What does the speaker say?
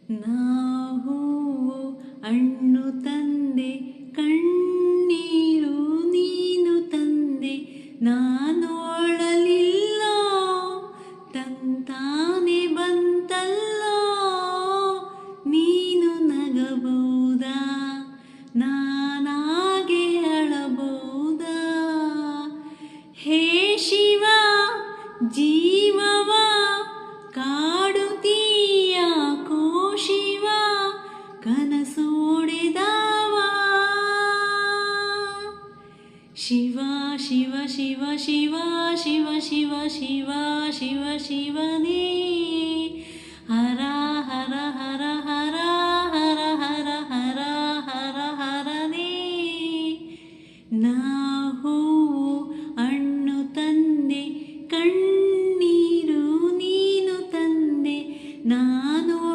ನಾವು ಹಣ್ಣು ತಂದೆ ಕಣ್ಣೀರು ನೀನು ತಂದೆ ನಾನೋಳಲಿಲ್ಲ ತಂತಾನೆ ಬಂತಲ್ಲ ನೀನು ನಗಬಹುದಾ ನಾನಾಗೆ ಅಳಬಹುದಾ ಹೇ ಶಿವ ಜೀವವ ಕಾಡುತ್ತೀಯ ಕೋ ಶಿವ ಕನಸೋಡೆದವ ಶಿವ ಶಿವ ಶಿವ ಶಿವ ಶಿವ ಶಿವ ಶಿವ ಶಿವ ಶಿವನೇ